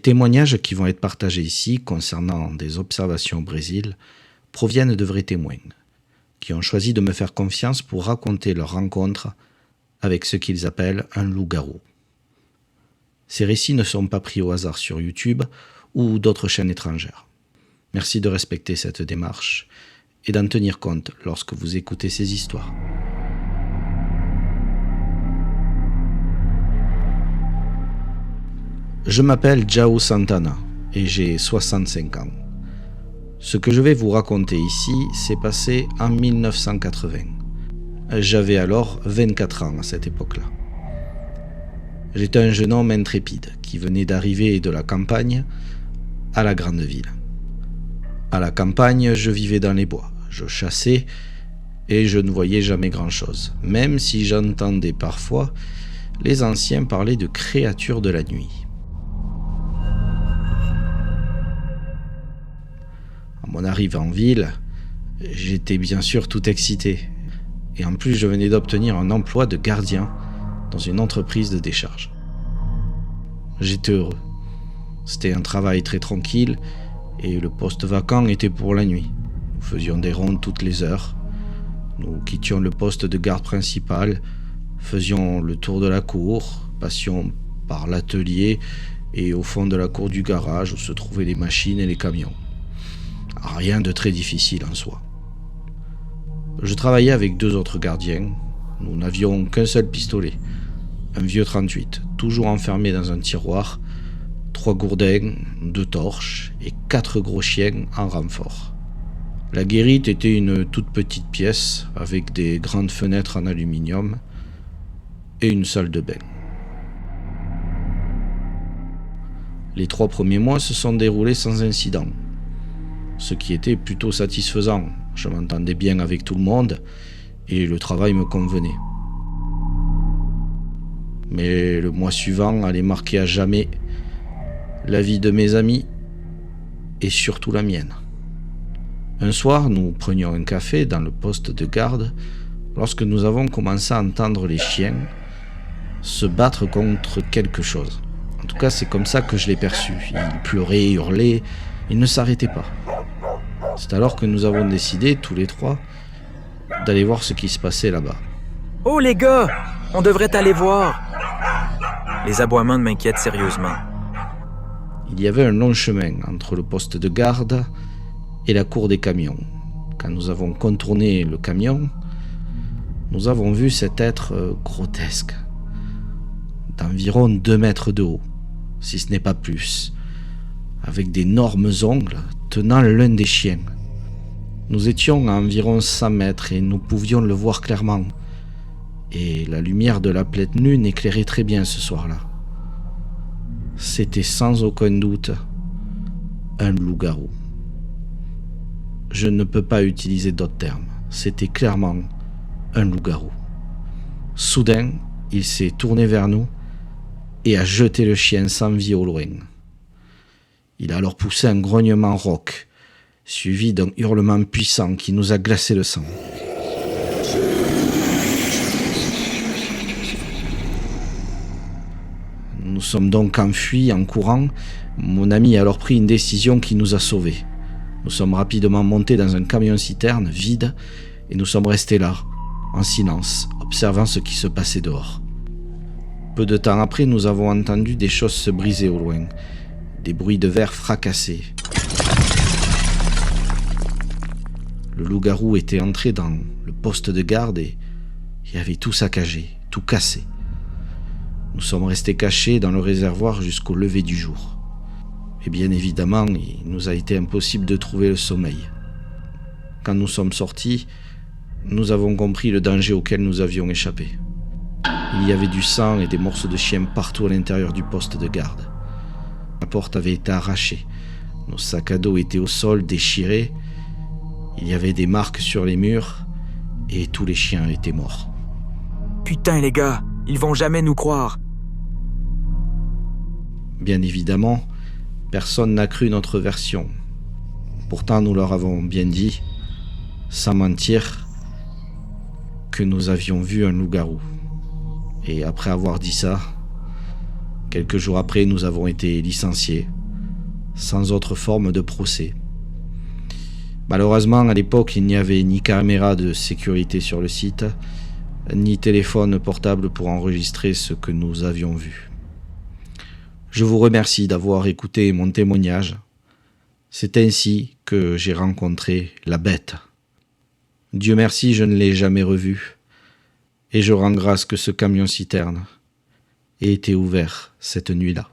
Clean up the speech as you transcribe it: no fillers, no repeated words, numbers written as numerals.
témoignages qui vont être partagés ici concernant des observations au Brésil proviennent de vrais témoins qui ont choisi de me faire confiance pour raconter leur rencontre avec ce qu'ils appellent un loup-garou. Ces récits ne sont pas pris au hasard sur YouTube ou d'autres chaînes étrangères. Merci de respecter cette démarche et d'en tenir compte lorsque vous écoutez ces histoires. Je m'appelle João Santana et j'ai 65 ans. Ce que je vais vous raconter ici s'est passé en 1980. J'avais alors 24 ans à cette époque-là. J'étais un jeune homme intrépide qui venait d'arriver de la campagne à la grande ville. À la campagne, je vivais dans les bois, je chassais et je ne voyais jamais grand-chose, même si j'entendais parfois les anciens parler de créatures de la nuit. À mon arrivée en ville, j'étais bien sûr tout excité. Et en plus, je venais d'obtenir un emploi de gardien dans une entreprise de décharge. J'étais heureux. C'était un travail très tranquille et le poste vacant était pour la nuit. Nous faisions des rondes toutes les heures. Nous quittions le poste de garde principal, faisions le tour de la cour, passions par l'atelier et au fond de la cour du garage où se trouvaient les machines et les camions. Rien de très difficile en soi. Je travaillais avec 2 autres gardiens. Nous n'avions qu'un seul pistolet, un vieux 38, toujours enfermé dans un tiroir, 3 gourdins, 2 torches et 4 gros chiens en renfort. La guérite était une toute petite pièce avec des grandes fenêtres en aluminium et une salle de bain. Les 3 premiers mois se sont déroulés sans incident, ce qui était plutôt satisfaisant. Je m'entendais bien avec tout le monde et le travail me convenait. Mais le mois suivant allait marquer à jamais la vie de mes amis et surtout la mienne. Un soir, nous prenions un café dans le poste de garde lorsque nous avons commencé à entendre les chiens se battre contre quelque chose. En tout cas, c'est comme ça que je l'ai perçu. Ils pleuraient, hurlaient, ils ne s'arrêtaient pas. C'est alors que nous avons décidé, tous les 3, d'aller voir ce qui se passait là-bas. « Oh les gars, on devrait aller voir !» Les aboiements m'inquiètent sérieusement. Il y avait un long chemin entre le poste de garde et la cour des camions. Quand nous avons contourné le camion, nous avons vu cet être grotesque, d'environ 2 mètres de haut, si ce n'est pas plus, avec d'énormes ongles tenant l'un des chiens. Nous étions à environ 100 mètres et nous pouvions le voir clairement. Et la lumière de la pleine lune éclairait très bien ce soir-là. C'était sans aucun doute un loup-garou. Je ne peux pas utiliser d'autres termes. C'était clairement un loup-garou. Soudain, il s'est tourné vers nous et a jeté le chien sans vie au loin. Il a alors poussé un grognement rauque, suivi d'un hurlement puissant qui nous a glacé le sang. Nous sommes donc enfuis en courant. Mon ami a alors pris une décision qui nous a sauvés. Nous sommes rapidement montés dans un camion-citerne vide et nous sommes restés là, en silence, observant ce qui se passait dehors. Peu de temps après, nous avons entendu des choses se briser au loin. Des bruits de verre fracassés. Le loup-garou était entré dans le poste de garde et avait tout saccagé, tout cassé. Nous sommes restés cachés dans le réservoir jusqu'au lever du jour. Et bien évidemment, il nous a été impossible de trouver le sommeil. Quand nous sommes sortis, nous avons compris le danger auquel nous avions échappé. Il y avait du sang et des morceaux de chien partout à l'intérieur du poste de garde. La porte avait été arrachée. Nos sacs à dos étaient au sol, déchirés. Il y avait des marques sur les murs et tous les chiens étaient morts. Putain les gars, ils vont jamais nous croire. Bien évidemment, personne n'a cru notre version. Pourtant, nous leur avons bien dit, sans mentir, que nous avions vu un loup-garou. Et après avoir dit ça, Quelques jours après, nous avons été licenciés, sans autre forme de procès. Malheureusement, à l'époque, il n'y avait ni caméra de sécurité sur le site, ni téléphone portable pour enregistrer ce que nous avions vu. Je vous remercie d'avoir écouté mon témoignage. C'est ainsi que j'ai rencontré la bête. Dieu merci, je ne l'ai jamais revu, et je rends grâce que ce camion-citerne ait été ouvert cette nuit-là.